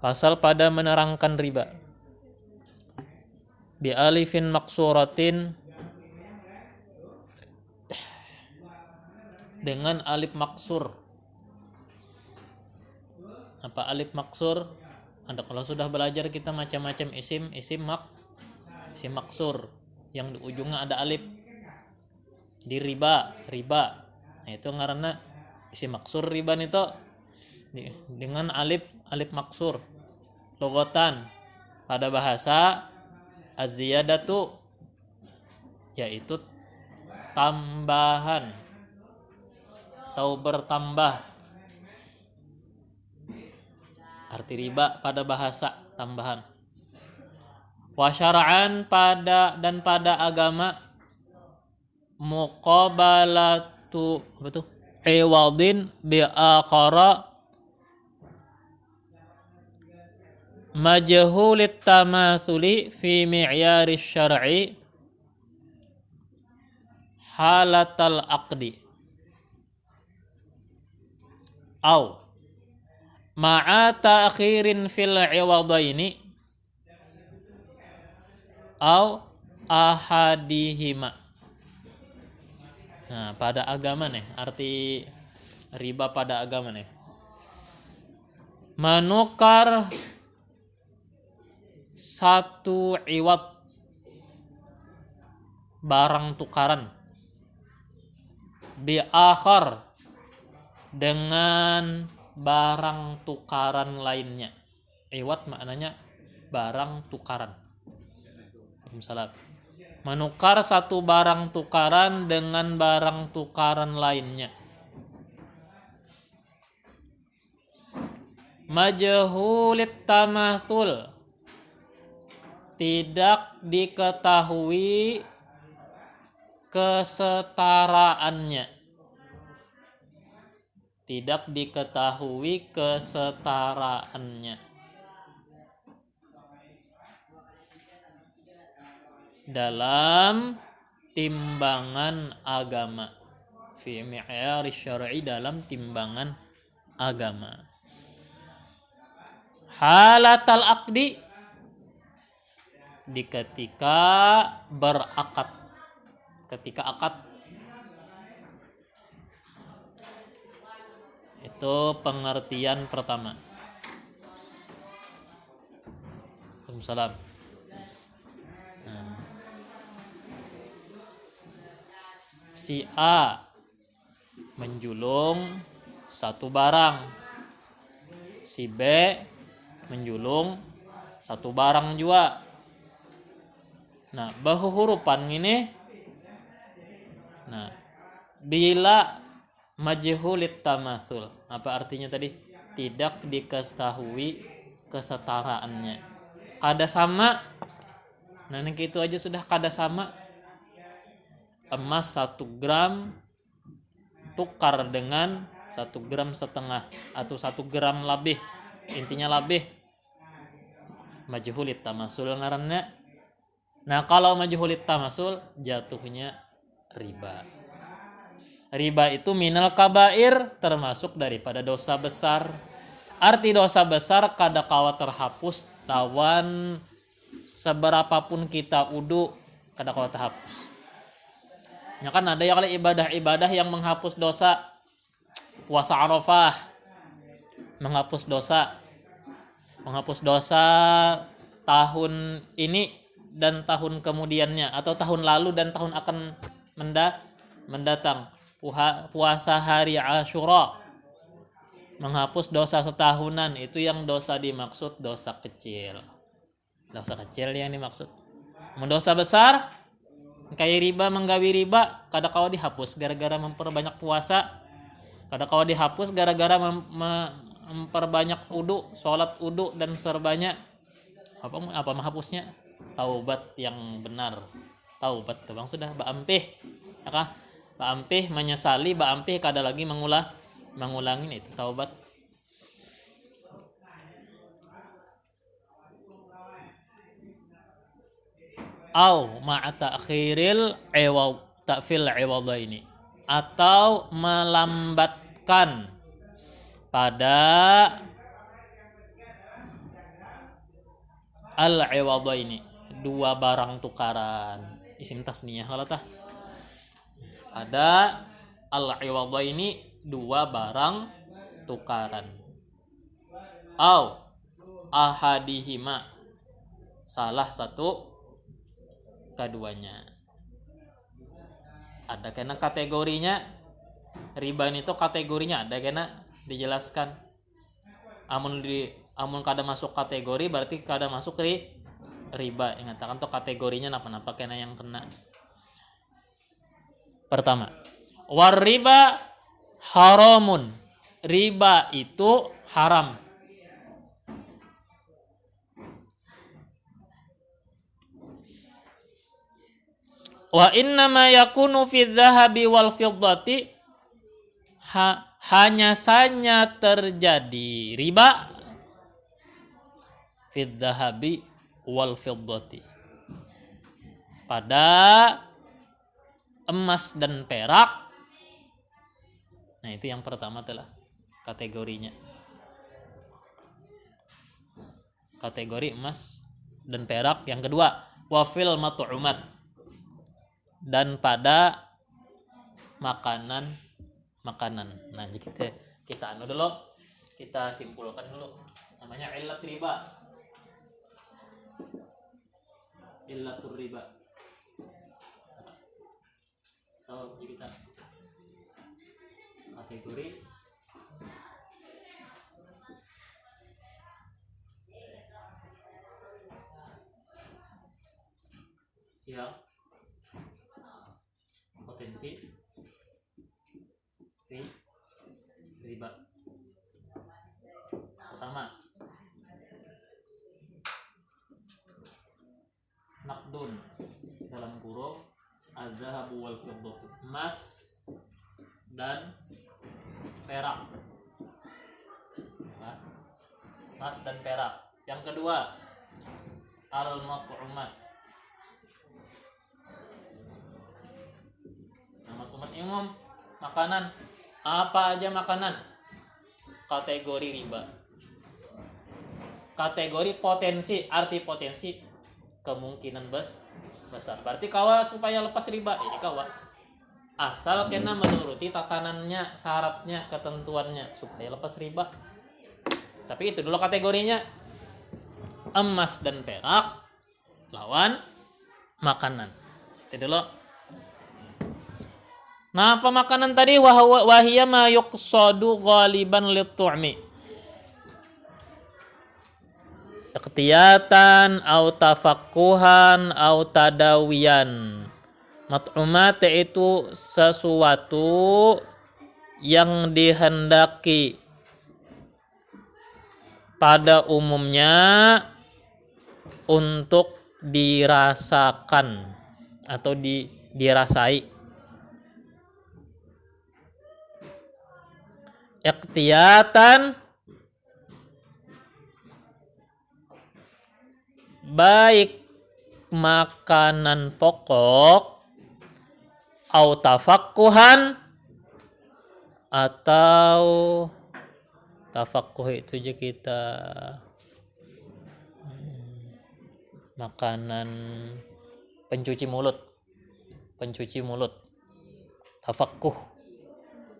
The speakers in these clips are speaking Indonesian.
Pasal pada menerangkan riba. Bi alifin maksuratin, dengan alif maksur. Apa alif maksur? Anda kalau sudah belajar kita macam-macam isim maksur yang di ujungnya ada alif. Di riba. Nah, itu karena isim maksur riba itu dengan alif maksur. Logotan pada bahasa az-ziyadatu, yaitu tambahan atau bertambah. Arti riba pada bahasa tambahan. Wa syar'an pada agama muqabalatu iwadin bi akhara majhulit tamatsuli fi mi'yari syar'i halatal aqdi au ma'a ta'khirin fil iwadaini au ahadihima. Nah, pada agama nih, arti riba pada agama nih. Menukar satu iwad, barang tukaran, bi akhar, dengan barang tukaran lainnya. Iwad maknanya barang tukaran. Waalaikumsalam. Menukar satu barang tukaran dengan barang tukaran lainnya. Majhulit tamatsul, tidak diketahui kesetaraannya. Tidak diketahui kesetaraannya dalam timbangan agama. Fi mi'yari syar'i, dalam timbangan agama. Halatal aqdi, di ketika berakad, ketika akad. Itu pengertian pertama. Waalaikumsalam. Si A menjulung satu barang, si B menjulung satu barang juga. Nah, bahu hurufan ini, nah, bila majhulit tamatsul, apa artinya tadi? Tidak diketahui kesetaraannya. Kada sama. Nah, ini itu aja sudah kada sama. Emas 1 gram tukar dengan 1 gram setengah atau 1 gram lebih, intinya lebih. Majhulit tamatsul ngarannya. Nah, kalau majhulit tamatsul jatuhnya riba. Riba itu minal kabair, termasuk daripada dosa besar. Arti dosa besar kada kawa terhapus tawan seberapapun kita udu, kada kawa terhapus. Ya kan ada ya kali ibadah-ibadah yang menghapus dosa. Puasa Arafah menghapus dosa. Menghapus dosa tahun ini dan tahun kemudiannya, atau tahun lalu dan tahun akan mendatang. Puasa hari Asyura menghapus dosa setahunan, itu yang dosa dimaksud dosa kecil. Dosa kecil yang dimaksud. Mendosa besar kayak riba, menggawi riba, kada kawa dihapus gara-gara memperbanyak puasa, kada kawa dihapus gara-gara memperbanyak wudu, sholat wudu dan serbanya. Apa menghapusnya? Taubat yang benar. Taubat tuh bang sudah baampih, ya kah? Baampih menyesali, baampih kada lagi mengulangin, itu taubat. Au ma'a ta'khiril iwad ta'fil iwadaini, atau melambatkan pada al-iwadaini, dua barang tukaran. Isim tasniyah kalau tah. Ada al-iwadaini, dua barang tukaran. Au ahadihima, salah satu keduanya. Ada kena kategorinya, riba itu kategorinya ada kena dijelaskan. Amun kada masuk kategori berarti kada masuk riba. Ingatkan tuh kategorinya napa kena yang kena. Pertama, war riba haramun, riba itu haram. Wa innama yakunu fi dhahabi wal fiddati, hanya saja terjadi riba fi dhahabi wal fiddati, pada emas dan perak. Nah, itu yang pertama telah kategorinya. Kategori emas dan perak. Yang kedua, wafil mat'umat, dan pada makanan. Nah, kita anu dulu, kita simpulkan dulu. Namanya illat riba. Illatur riba. Oh, jadi kita kategori yang potensi riba. Pertama, nakdun, dalam kurung az-zahabu wal fiddatu, emas dan perak. Emas dan perak. Yang kedua, al-mat'umat. Mat'umat umum, makanan. Apa aja makanan? Kategori riba. Kategori potensi, arti potensi kemungkinan besar. Berarti kawa supaya lepas riba ini kawa asal kena menuruti tatanannya, syaratnya, ketentuannya supaya lepas riba. Tapi itu dulu kategorinya. Emas dan perak lawan makanan. Itu dulu. Nah, apa makanan tadi? Wahiyya ma yuqsadu ghaliban lit-tu'mi, iqtiyatan au tafaqquhan au tadawiyan. Mat'umat itu sesuatu yang dihendaki pada umumnya untuk dirasakan atau dirasai. Iqtiyatan, baik makanan pokok, au tafaqquhan, atau tafaqquh itu aja kita makanan pencuci mulut. Tafaqquh,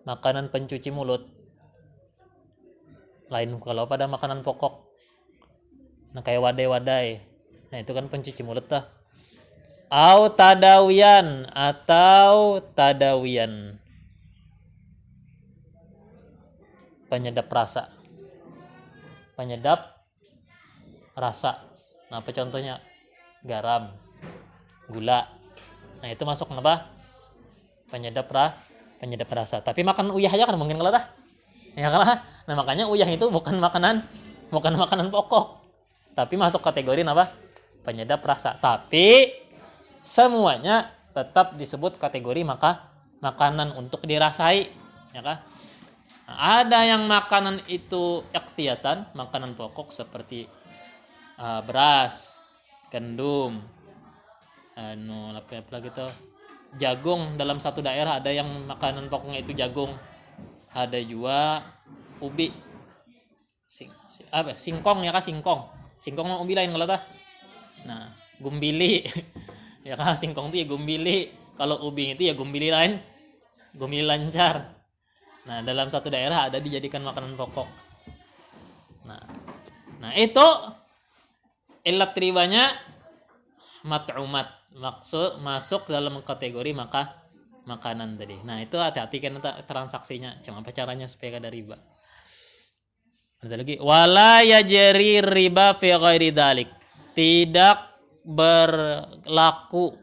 makanan pencuci mulut. Lain kalau pada makanan pokok. Nah, kayak wadai-wadai. Nah, itu kan pencuci mulut tah. Au tadawiyan, atau tadawiyan, penyedap rasa. Nah, apa contohnya? Garam, gula. Nah, itu masuk apa? Penyedap rasa. Tapi makan uyah aja kan mungkin kalau tah. Ya kan? Nah, makanya uyah itu bukan makanan pokok. Tapi masuk kategori apa? Penyedap rasa. Tapi semuanya tetap disebut kategori makanan untuk dirasai, ya kan? Nah, ada yang makanan itu iqtiyatan, makanan pokok seperti beras, gandum, apa lagi tuh? Jagung. Dalam satu daerah ada yang makanan pokoknya itu jagung. Ada juga ubi. Singkong ya kan, singkong ubi lain kalau tah. Nah, gumbili. Ya kan singkong itu ya gumbili. Kalau ubing itu ya gumbili lain, gumbili lancar. Nah, dalam satu daerah ada dijadikan makanan pokok. Nah itu ilat ribanya mat'umat, maksud masuk dalam kategori makanan tadi. Nah, itu hati-hati kan transaksinya. Cuma apa caranya supaya ada riba. Ada lagi wala yajri riba fi ghairi dzalik. Tidak berlaku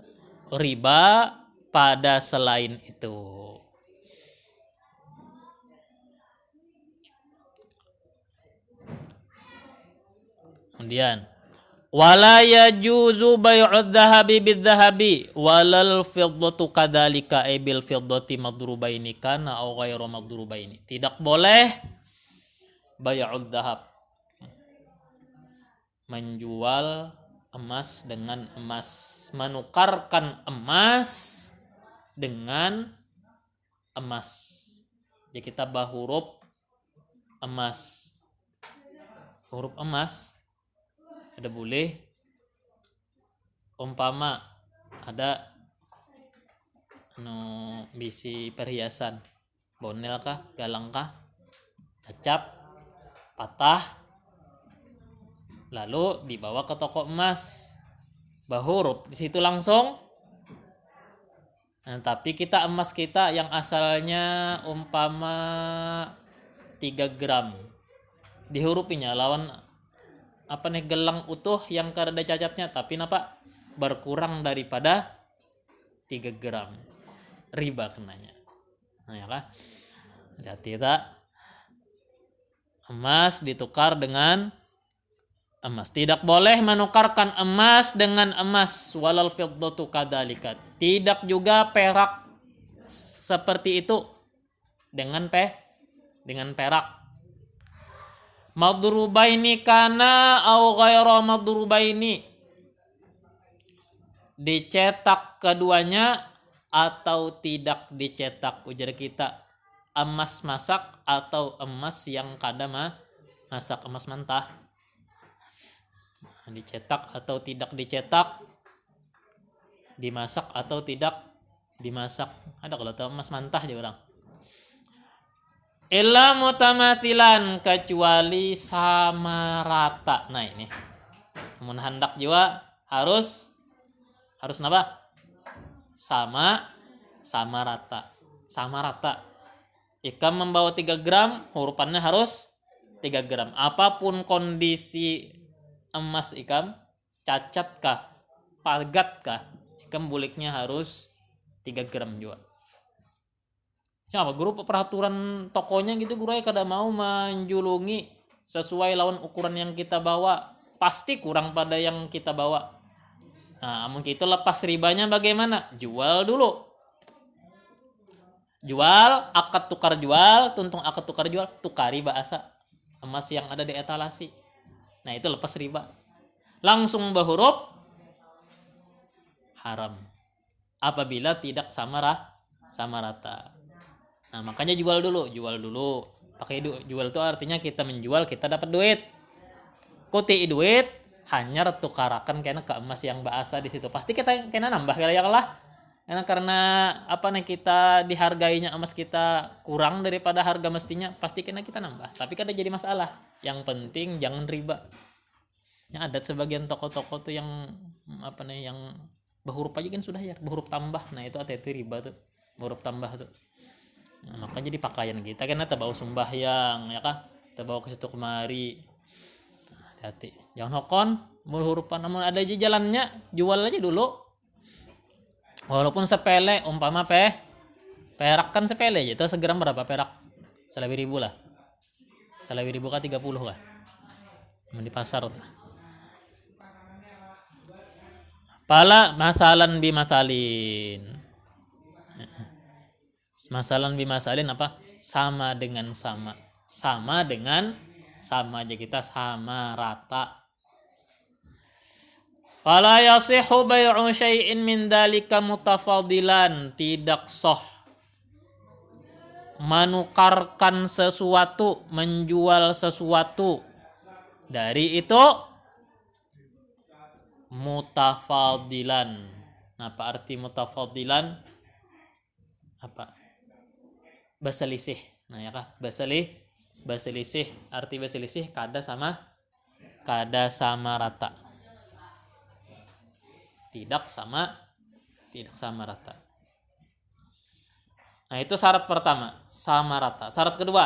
riba pada selain itu. Kemudian wala yajuzu bai'ud dhahabi bidzahabi walal fiddatu kadzalika bil fiddati madrubaini kana aw ghairu madrubaini. Tidak boleh bai'ud dhahab, menjual emas dengan emas, menukarkan emas dengan emas. Jadi kita huruf emas, huruf emas ada boleh. Umpama ada bisi perhiasan, bonel kah, galang kah, cacat, patah, lalu dibawa ke toko emas, huruf di situ langsung. Nah, tapi kita emas kita yang asalnya umpama 3 gram dihurupinya lawan gelang utuh yang kada cacatnya, tapi berkurang daripada 3 gram, riba kenanya. Nah, ya kan? Hati-hati tak? Emas ditukar dengan emas. Tidak boleh menukarkan emas dengan emas, walal fiddatu kadzalika. Tidak juga perak seperti itu dengan perak. Madrubaini kana au ghairu madrubaini. Dicetak keduanya atau tidak dicetak, ujar kita. Emas masak atau emas yang kada masak, emas mentah. Dicetak atau tidak dicetak, dimasak atau tidak dimasak. Ada kalau tahu emas mentah aja orang. Illa mutamathilan, kecuali sama rata. Nah ini mun hendak juga harus apa? Sama rata. Ikam membawa 3 gram, hurufannya harus 3 gram. Apapun kondisi emas ikam, cacat kah, pagat kah, ikam buliknya harus 3 gram juga. Siapa guru peraturan tokonya gitu, guru kada mau menjulungi sesuai lawan ukuran yang kita bawa, pasti kurang pada yang kita bawa. Nah, mungkin itu lepas ribanya bagaimana? Jual dulu. Jual, akad tukar jual, tuntung akad tukar jual, tukari bahasa emas yang ada di etalasi. Nah, itu lepas riba. Langsung berhuruf haram apabila tidak sama rata. Nah, makanya jual dulu. Pakai jual itu artinya kita menjual, kita dapat duit. Kuti duit hanya tukarakan kena ke emas yang bahasa di situ. Pasti kita kena nambah karena kita dihargainya emas kita kurang daripada harga mestinya, pasti kena kita nambah. Tapi kada jadi masalah. Yang penting jangan riba. Yang ada sebagian toko-toko tuh yang yang berhuruf aja kan sudah ya, berhuruf tambah. Nah, itu hati-hati riba tuh. Berhuruf tambah tuh. Nah, makanya jadi pakaian kita kan terbawa sembahyang ya kah, terbawa ke situ kemari. Nah, hati-hati jangan hokon berhurufan, namun ada aja jalannya, jual aja dulu walaupun sepele. Umpama perak kan sepele aja, itu segram berapa perak? 1.000 lah, 1.000 kah 30 kah di pasar tuh. Pala masalan bimatalin. Masalan bimasalin apa? Sama dengan sama. Sama dengan sama aja kita, sama rata. Fala yasihu bai'u syai'in min dzalika mutafadilan. Tidak sah menukarkan sesuatu, menjual sesuatu dari itu mutafadilan. Nah, apa arti mutafadilan? Apa? Berselisih. Nah, ya kah? Berselisih. Arti berselisih kada sama rata. Tidak sama rata. Nah, itu syarat pertama, sama rata. Syarat kedua,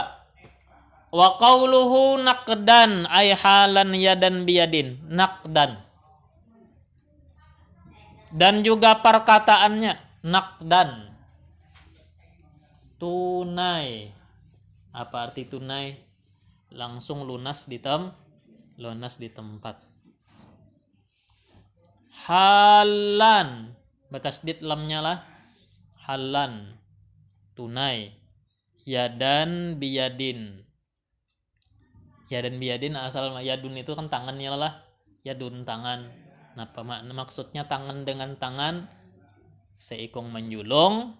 wa qauluhu naqdan ay halan yadan biyadin. Naqdan. Dan juga perkataannya naqdan. Tunai. Apa arti tunai? Langsung lunas di tempat. Halan. Batasdid lamnya lah. Halan. Tunai. Yadan biyadin. Yadan biyadin asal yadun itu kan tangannya lah. Yadun tangan. Nah, maksudnya tangan dengan tangan. Seikung menjulung.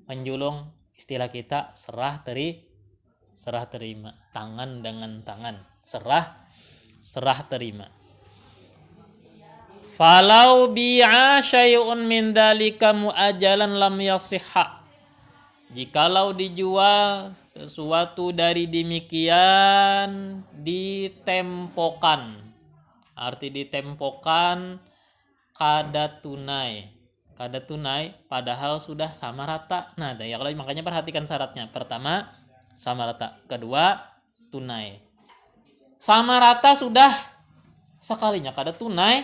Menjulung. Istilah kita serah terima. Tangan dengan tangan. Serah terima. Falau bi'a syai'un min dzalika mu'ajjalan lam yasihha. Jikalau dijual sesuatu dari demikian ditempokan. Arti ditempokan kada tunai padahal sudah sama rata. Nah, ya kalau makanya perhatikan syaratnya. Pertama, sama rata. Kedua, tunai. Sama rata sudah sekalinya kada tunai,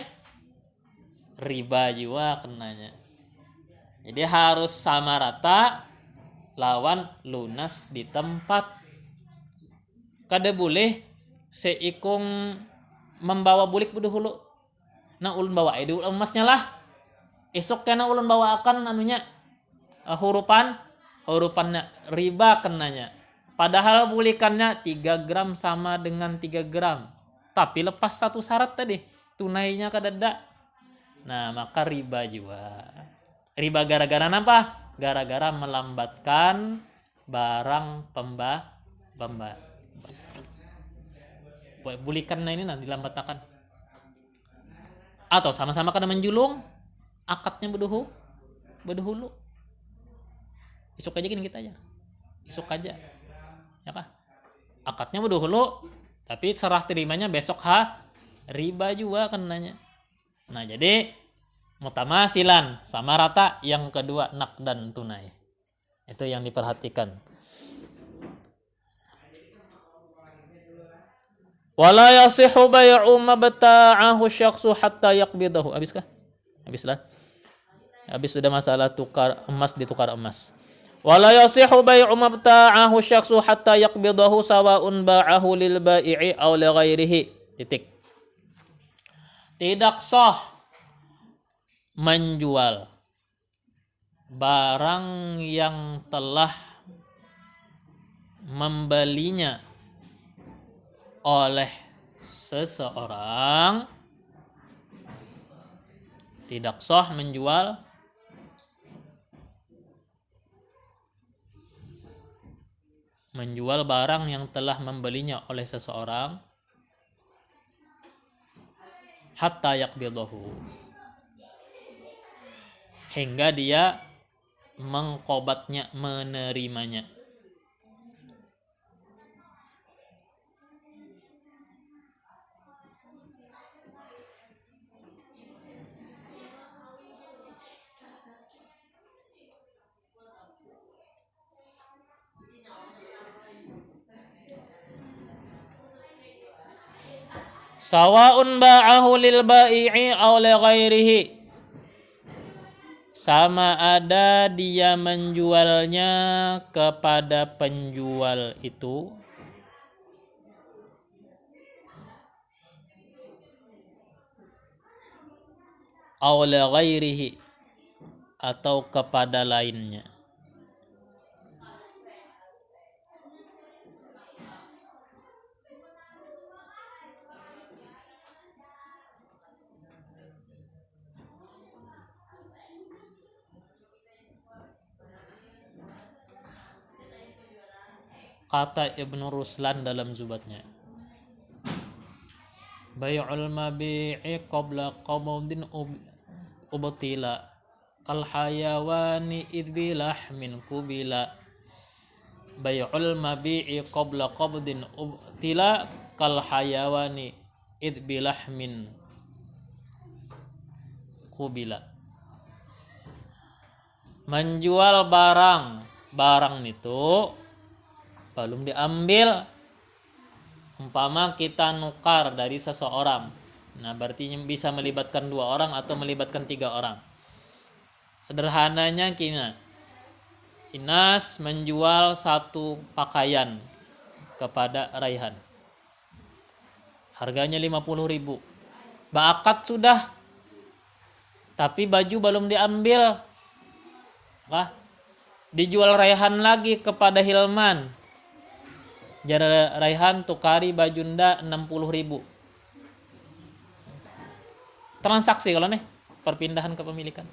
riba juga kenanya. Jadi harus sama rata lawan lunas di tempat. Kada boleh seikung membawa bulik buduhulu. Nah, ulun bawa itu emasnya lah. Esok kena ulun bawa akan anunya hurupannya riba kenanya. Padahal bulikannya 3 gram sama dengan 3 gram. Tapi lepas satu syarat tadi, tunainya kadada. Nah, maka riba juga. Riba gara-gara apa? Gara-gara melambatkan barang bulikannya ini nanti dilambatkan. Atau sama-sama kada menjulung, akadnya beduhulu. Isuk aja gini kita aja. Isuk aja. Ya kah? Akadnya beduhulu, tapi serah terimanya besok riba juga kenanya. Nah, jadi mutamasilan sama rata, yang kedua naqdan tunai. Itu yang diperhatikan. Wala yasihu bai'u mabta'ahu syakhsu hatta yaqbidahu. Habiskah? Habislah. Habis sudah masalah tukar emas ditukar emas. Wala yasihu bai'u mabta'ahu syakhsu hatta yaqbidahu sawa'un ba'ahu lil bai'i aw li ghairihi. Titik. Tidak sah menjual barang yang telah membelinya oleh seseorang. Tidak sah menjual barang yang telah membelinya oleh seseorang hatta yaqbidahu, hingga dia mengqobatnya, menerimanya. Sawa'un ba'ahu lil bai'i aw li ghairihi. Sama ada dia menjualnya kepada penjual itu aw li ghairihi, atau kepada lainnya. Kata Ibnu Ruslan dalam Zubatnya, Bai'ul mabi'i qabla qabdin ubtila kal hayawani idbilah min kubila. Bai'ul mabi'i qabla qabdin ubtila kal hayawani idbilah min kubila. Menjual barang itu belum diambil, umpama kita nukar dari seseorang, nah berarti bisa melibatkan 2 orang atau melibatkan 3 orang. Sederhananya kina Inas menjual 1 pakaian kepada Raihan, harganya 50.000. Akad sudah, tapi baju belum diambil. Dijual Raihan lagi kepada Hilman, jar Raihan tukari bajunda 60.000. Transaksi kalau nih perpindahan kepemilikan.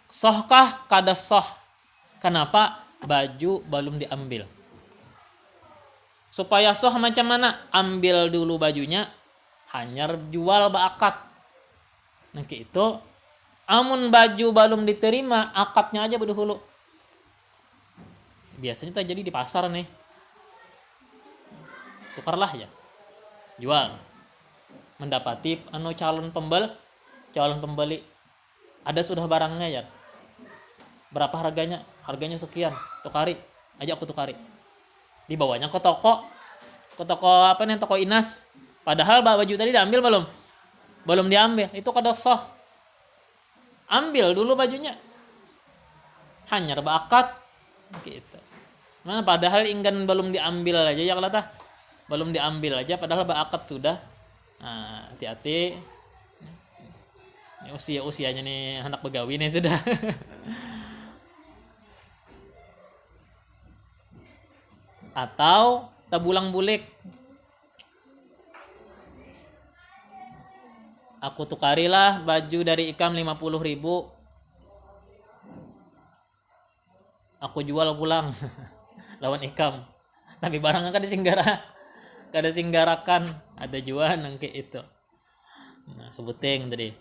Sohkah? Kada soh. Kenapa? Baju belum diambil. Supaya soh macam mana? Ambil dulu bajunya, hanyar jual akad. Nah itu amun baju belum diterima, akadnya aja berdahulu. Biasanya terjadi di pasar nih. Tukarlah ya, jual. Mendapati calon pembeli. Ada sudah barangnya ya. Berapa harganya? Harganya sekian. Tukari. Aja aku tukari. Dibawanya ke toko. Ke toko apa nih? Toko Inas. Padahal baju tadi diambil belum? Belum diambil. Itu kada sah. Ambil dulu bajunya. Hanyar akad. Gitu. Mana padahal inggan belum diambil aja ya kalau tah. Belum diambil aja padahal akad sudah. Nah, hati-hati. Usianya nih anak begawi nih sudah. Atau tabulang bulik. Aku tukarilah baju dari Ikam 50.000. Aku jual pulang lawan Ikam. Tapi barangnya kada singgarakan, ada jual nangke itu. Nah, sebuting tadi.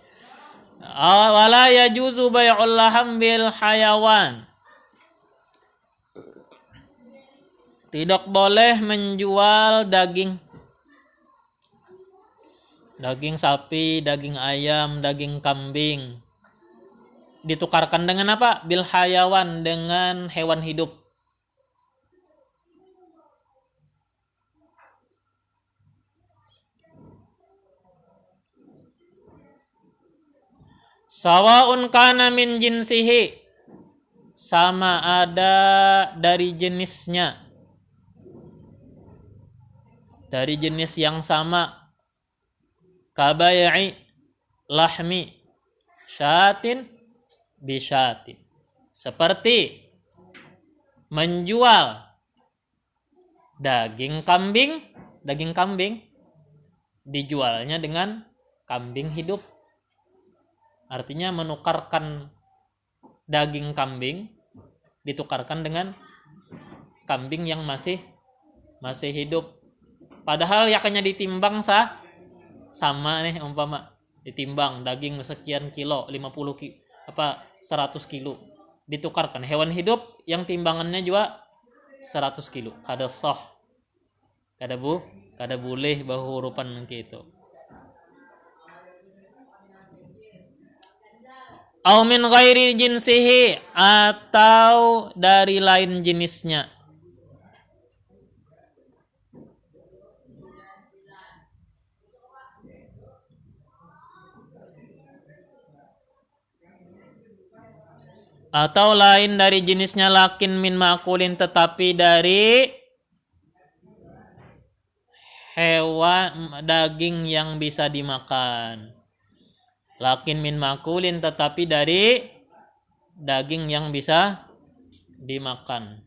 Wala yajuzu bai'ul laham bil hayawan. Tidak boleh menjual daging sapi, daging ayam, daging kambing. Ditukarkan dengan apa? Bil hayawan, dengan hewan hidup. Sawaun kana min jinsihi, sama ada dari jenisnya, dari jenis yang sama. Kabai'i lahmi syatin bisyatin, seperti menjual daging kambing dijualnya dengan kambing hidup. Artinya menukarkan daging kambing ditukarkan dengan kambing yang masih hidup. Padahal yakannya ditimbang sama nih, umpama ditimbang daging sekian kilo, 100 kilo, ditukarkan hewan hidup yang timbangannya juga 100 kilo. Kada sah. Kada boleh bahurupan gitu. Au min ghairi jinsihi, atau dari lain jenisnya. Atau lain dari jenisnya, lakin min makulin, tetapi dari hewan daging yang bisa dimakan. Lakin min makulin, tetapi dari daging yang bisa dimakan.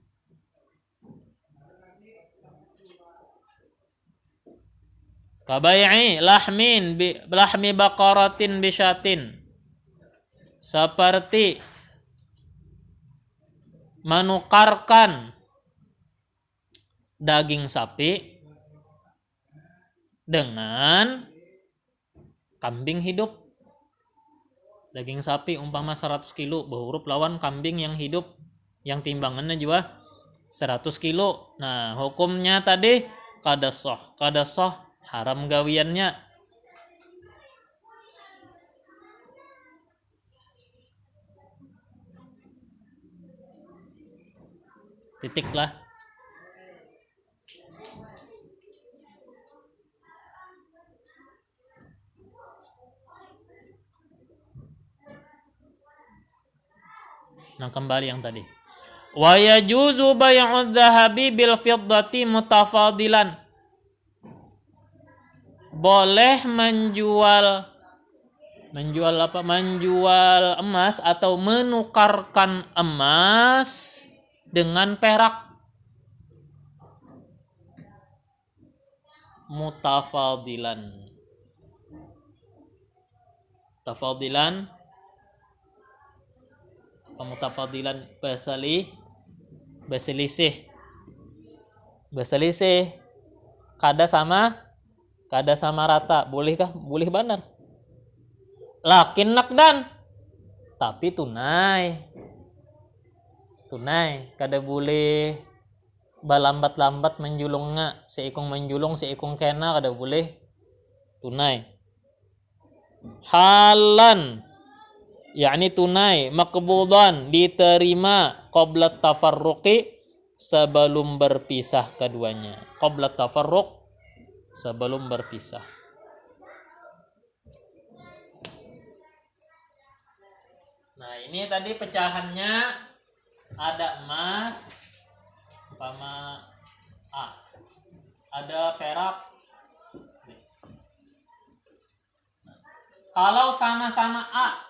Kabai'i lahmi baqaratin bisyatin, seperti menukarkan daging sapi dengan kambing hidup. Daging sapi umpama 100 kilo berhuruf lawan kambing yang hidup yang timbangannya juga 100 kilo. Nah, hukumnya tadi qadasoh. Qadasoh haram gawiannya. Titik lah. Nah, kembali yang tadi. Wa yajuzu bai'udz dzahabi bil fiddati mutafadilan. Boleh menjual apa? Menjual emas atau menukarkan emas dengan perak mutafadilan. Tafadilan apa mutafadilan baselisih kada sama rata, bolehkah? Boleh benar. Lakin nakdan, tapi tunai kada boleh balambat-lambat menjulungnya, seikung menjulung seikung kena, kada boleh. Tunai halan yakni tunai, maqbudan diterima, qabla tafarruqi sebelum berpisah keduanya. Qabla tafarruq sebelum berpisah. Nah, ini tadi pecahannya ada emas umpama A. Ada perak. Kalau sama-sama A,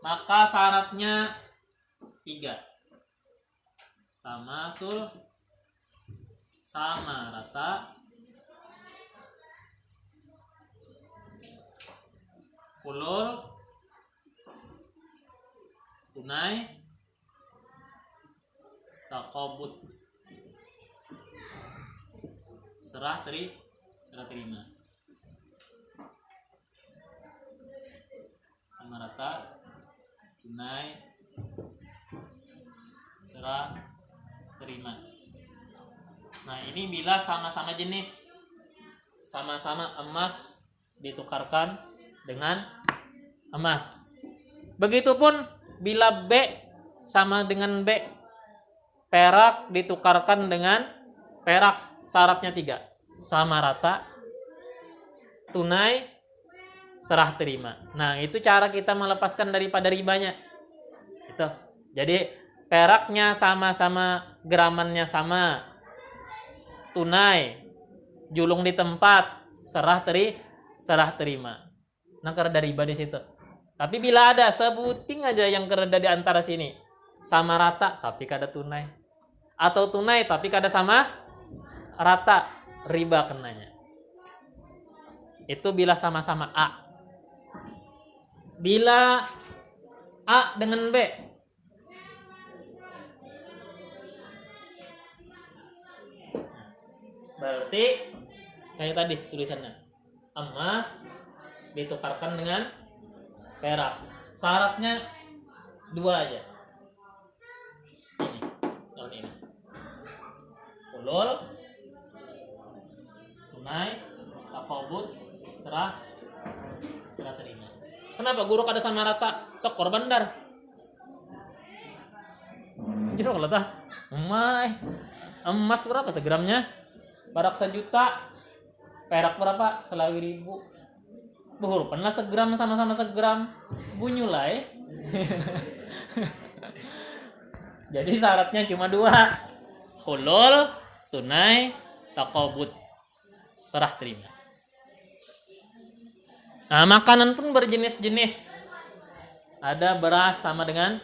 maka syaratnya 3. Sama rata, ulul, tunai, taqabud, serah terima. Sama rata, tunai, serah terima. Nah, ini bila sama-sama jenis, sama-sama emas ditukarkan dengan emas. Begitupun bila B sama dengan B, perak ditukarkan dengan perak, syaratnya 3. Sama rata, tunai, serah terima. Nah, itu cara kita melepaskan daripada ribanya. Itu. Jadi peraknya sama-sama, gramannya sama, tunai, julung di tempat, serah terima. Nah, kereda riba di situ. Tapi bila ada sebuting aja yang kereda di antara sini, sama rata tapi kada tunai, atau tunai tapi kada sama rata, riba kenanya. Itu bila sama-sama A. Bila A dengan B, berarti kayak tadi tulisannya, emas ditukarkan dengan perak. Syaratnya 2 aja. Ini. Ulul, tunai, taqabud, serah terima. Kenapa guru kada sama rata? Tok korban dar. Jero kalau tah. Emas berapa segramnya? Perak 1 juta. Perak berapa? 1.000. Buhur pernah segram sama-sama segram. Bunyulai. Jadi syaratnya cuma 2. Hulul, tunai, taqabud, serah terima. Nah, makanan pun berjenis-jenis. Ada beras sama dengan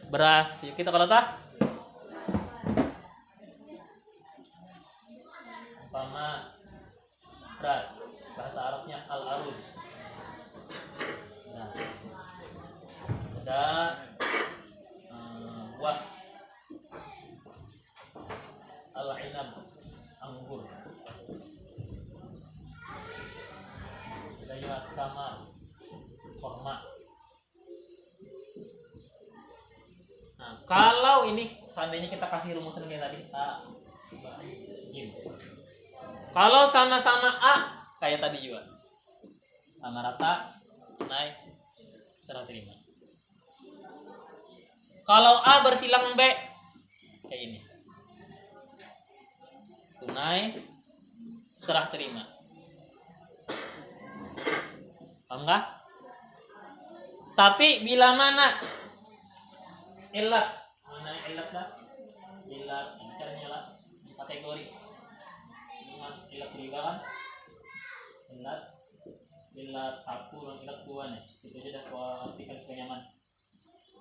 beras. Kita kalau tah umpama beras, bahasa Arabnya al-arud. Nah, ada buah al-inab. Kalau ini seandainya kita kasih rumusan kayak tadi A, ba, jim. Kalau sama-sama A kayak tadi juga. Sama rata, tunai, serah terima. Kalau A bersilang B kayak ini. Tunai, serah terima. Paham nggak? Tapi bila mana ilat, mana ilat dah? Ilat, ini caranya lah, di kategori. Ini masuk ilat riba kan? Ilat satu dan ilat dua nih. Itu aja dah gua artikan supaya nyaman.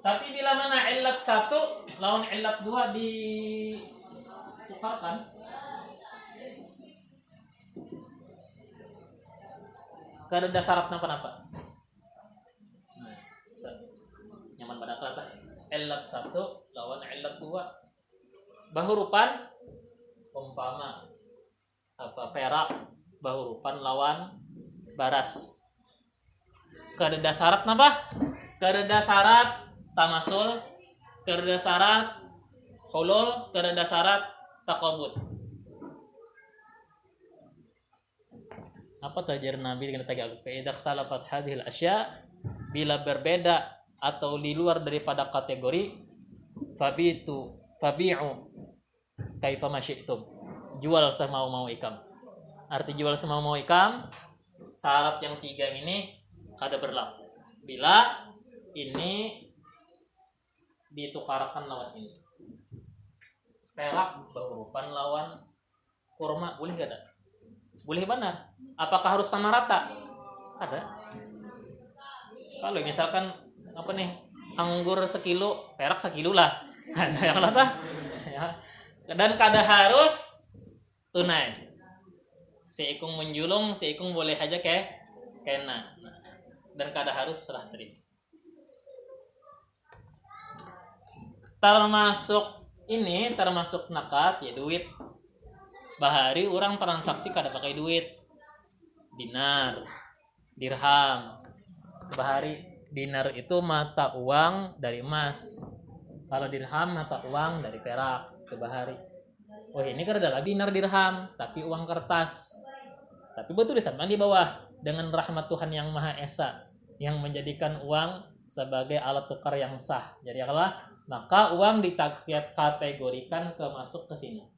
Tapi bila mana ilat satu lawan ilat dua ditukarkan, gak ada syaratnya apa-apa. Nah, nyaman pada kata ilat satu lawan ilat dua bahurupan umpama apa perak bahurupan lawan baras. Gak ada syarat apa? Gak ada syarat tamasul, gak ada syarat hulul, gak ada syarat taqabud. Apa tajar Nabi dengan tagak fa idza ikhtalafat hadhihi al-asya, bila berbeda atau di luar daripada kategori, fabi'u kaifa masyi'tum, jual semau-mau ikam. Arti jual semau-mau ikam, syarat yang 3 ini kada berlaku bila ini ditukarkan lawan ini. Perak berurupan lawan kurma, boleh gak ada? Boleh benar. Apakah harus sama rata? Ada. Kalau misalkan apa nih, anggur sekilo, perak sekilo lah. Ada yang rata. Ya. Dan kada harus tunai. Seikung menjulung, seikung boleh aja kena. Dan kada harus serah terima. Termasuk nakat ya duit. Bahari orang transaksi kada pakai duit. Dinar, dirham. Bahari dinar itu mata uang dari emas. Kalau dirham mata uang dari perak ke bahari. Oh ini kan adalah dinar dirham tapi uang kertas. Tapi betul disebutkan di bawah dengan rahmat Tuhan yang Maha Esa yang menjadikan uang sebagai alat tukar yang sah. Jadi maka uang dikategorikan masuk ke sini.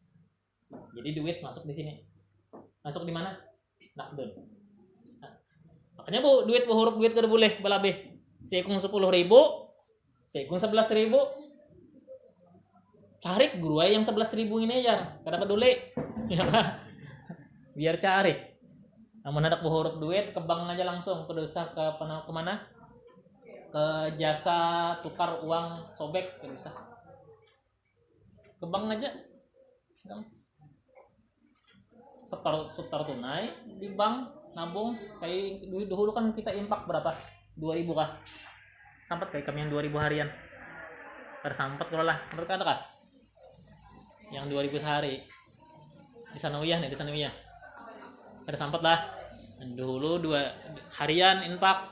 Jadi duit masuk di sini. Masuk di mana? Nakdun. Nah, makanya duit huruf duit kada boleh balabe. Seikung 10.000, seikung 11.000. Carik guru yang 11.000 ini aja. Kada peduli. Biar carik. Namun hendak huruf duit ke bank aja langsung, ke dosa ke mana? Ke jasa tukar uang sobek ke dosa. Ke bank aja. Setor tunai di bank nabung kayak dulu kan kita impak berapa 2.000 kah sampai kayak kami yang 2.000 harian tersampat kalau lah menurut kata kah yang 2.000 sehari di Sanawiyah ada sampat lah dulu 2 harian impak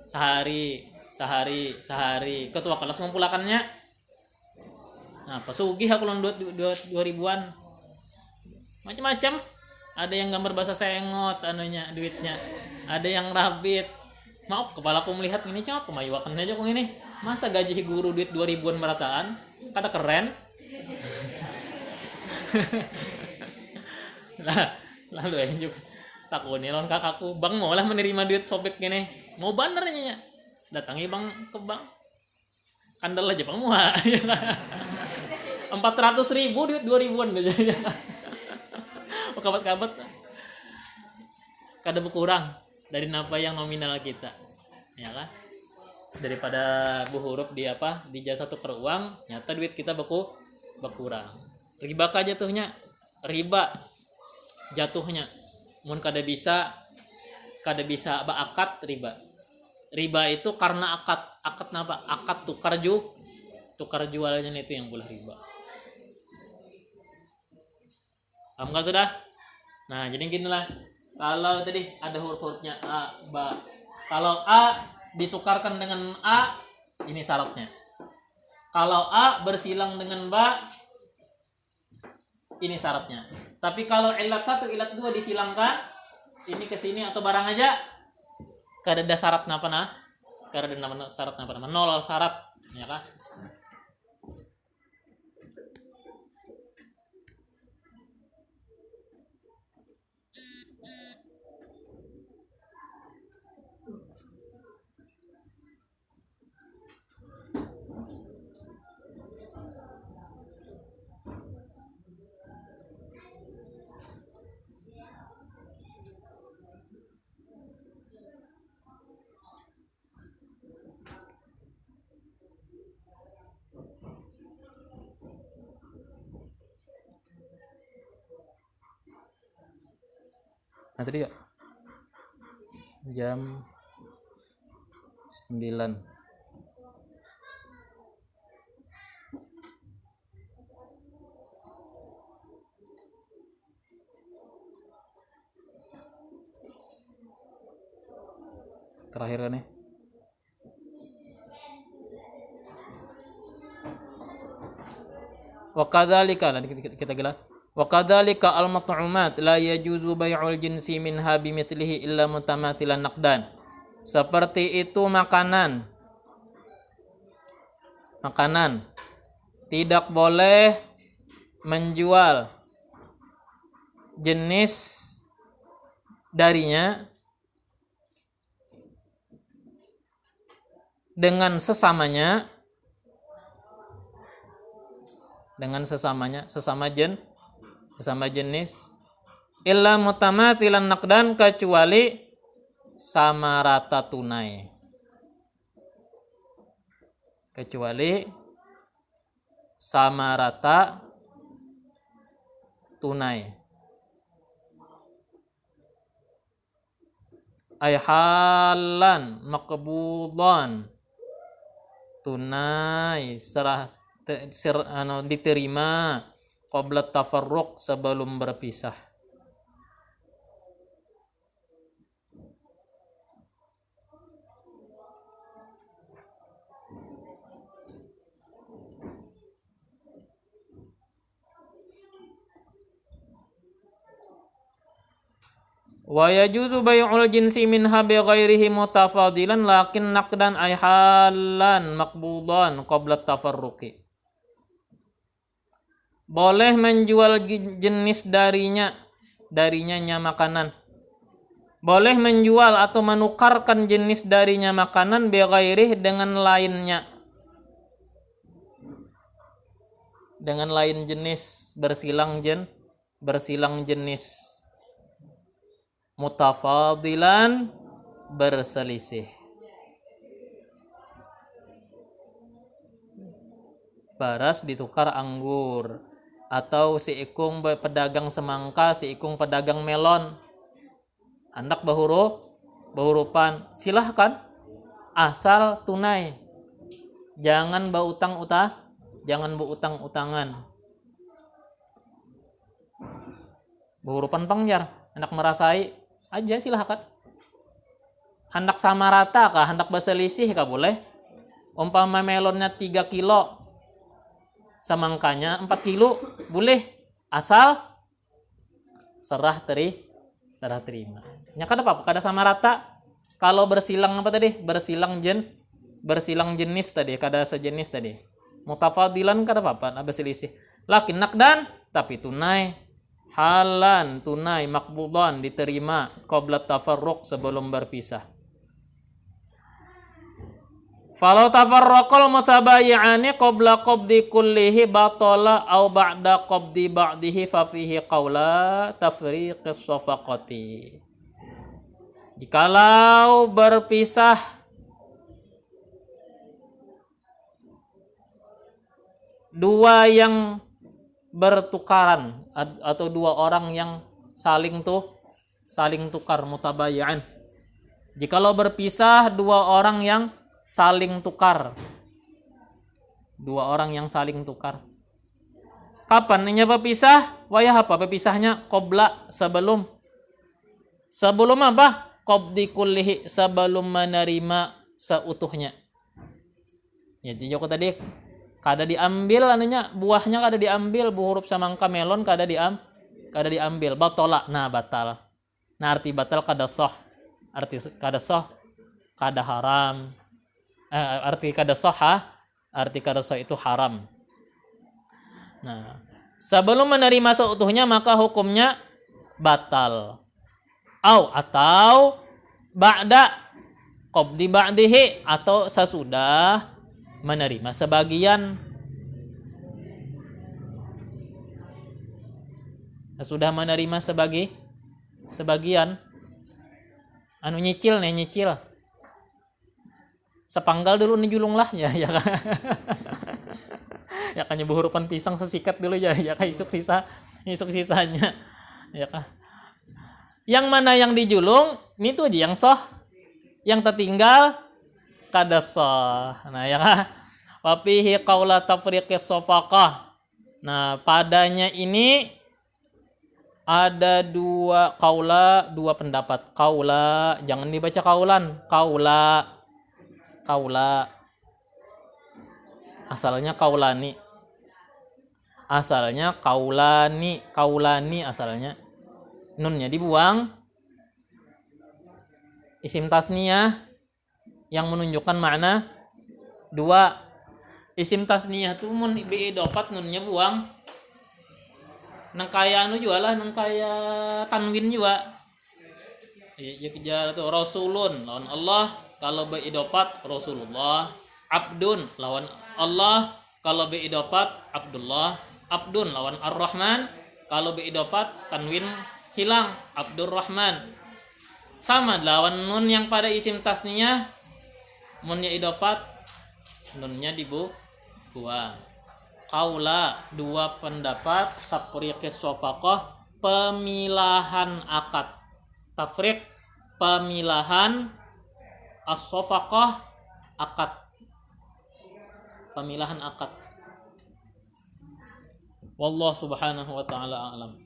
sehari ketua kelas mempulakannya. Nah pas sugih aku lawan 2.000-an macam-macam. Ada yang gambar bahasa sengot anunya duitnya, ada yang rabit. Maaf kepalaku melihat ini cuma pemayawakan aja kok ini. Masa gaji guru duit 2.000-an merataan? Kada keren. Lalu ya juga takuni lawan kakakku, "Bang mau lah menerima duit sobek gini." Mau banernya. Datangi bang ke bank. Kandel aja bang muha. 400.000 duit 2.000-an aja. Kabat-kabat kada berkurang dari apa yang nominal kita, ya kan? Daripada huruf di jasa tukar uang, nyata duit kita berkurang. Riba jatuhnya, mun kada bisa akad riba. Riba itu karena akad napa? Akad tukar jualnya itu yang boleh riba. Paham gak sudah? Nah jadi ginilah, kalau tadi ada huruf-hurufnya A, Ba, kalau A ditukarkan dengan A, ini syaratnya. Kalau A bersilang dengan ba, ini syaratnya. Tapi kalau ilat 1, ilat 2 disilangkan, ini ke sini atau barang aja, kada ada syarat napa nah? Kada ada syarat napa nama? Nol syarat, ya kah? Nah tadi ya jam 9. Terakhir kan nih. Wa kadzalika kita gelar. Wa kadzalika al-mat'umat la yajuzu bai'ul jinsi minha bimithlihi illa mutamathilan naqdan. Seperti itu makanan tidak boleh menjual jenis darinya dengan sesamanya sesama jenis illa mutamathilan naqdan, kecuali sama rata tunai. Ay halan maqbudan, tunai diterima qabla tafarruq, sebelum berpisah. Wa yajuzu bai'ul jinsi minha bi ghairihi mutafadilan lakin naqdan ay halan maqbudan qabla tafarruqi. Boleh menjual jenis darinya makanan. Boleh menjual atau menukarkan jenis darinya makanan bi ghairih, dengan lainnya. Dengan lain jenis, bersilang jenis. Mutafadilan, berselisih. Baras ditukar anggur, atau si ikung pedagang semangka, si ikung pedagang melon, hendak bahurupan, silahkan, asal tunai, jangan berutang-utangan. Bahurupan pangjar, hendak merasai aja silahkan. Hendak sama rata kah, hendak berselisih kah, boleh. Umpama melonnya 3 kilo, semangkanya 4 kilo, boleh, asal serah terima. Nya kada apa-apa, kada sama rata. Kalau bersilang apa tadi? Bersilang jenis tadi, kada sejenis tadi. Mutafadilan kada apa-apa, berselisih. Lakin naqdan, tapi tunai. Halan, tunai, makbudan, diterima qabla tafarruq, sebelum berpisah. Falau tafarraqal mutabayi'ani qabla qabdi kullihi batala au ba'da qabdi ba'dihi fa fihi qawla tafriqis shafaqati. Jikalau berpisah dua yang bertukaran atau dua orang yang saling tukar, mutabayi'an. Jikalau berpisah dua orang yang saling tukar. Kapan ini berpisah? Wayah apa berpisahnya? Qabla, sebelum apa? Qabdi kullihi, sebelum menerima seutuhnya. Jadi Joko tadi kada diambil anunya, buahnya kada diambil, bu huruf samangka melon kada diambil, batola, nah batal. Nah arti batal kada soh, arti kada soh, kada haram, arti kada soh itu haram. Nah sebelum menerima seutuhnya maka hukumnya batal. Atau ba'da qabdi ba'dihi, atau sesudah menerima sebagian. Sesudah menerima sebagian. Anu nyicil. Sepanggal dulu nih julung lah ya kan. Ya kan nyebuh hurupan pisang sesikat dulu ya kan isuk sisanya. Ya kan. Yang mana yang dijulung ini tuh aja yang soh. Yang tertinggal kada soh. Nah ya kan. Wa fihi qaula tafriqis shafaqah. Nah, padanya ini ada dua pendapat. Qaula, jangan dibaca kaulan. Qaula. Asalnya kaulani asalnya. Nunnya dibuang. Isim tasniyah yang menunjukkan makna dua. Isim tasniyah tuh mun biidofat nunnya buang. Nang kaya anu juga lah, nang kaya tanwin juga. Ya kejar tuh Rasulun lawan Allah kalau biidofat Rasulullah. Abdun lawan Allah kalau biidofat Abdullah. Abdun lawan Ar-Rahman kalau biidofat tanwin hilang Abdurrahman. Sama lawan nun yang pada isim tasniyah, munnya idofat nunnya dibuang. Qaula, dua pendapat. Tafriqis shafaqah, pemilahan akad. Tafriq, pemilahan. As-shafaqah, akad. Pemilahan akad. Wallahu subhanahu wa ta'ala a'lam.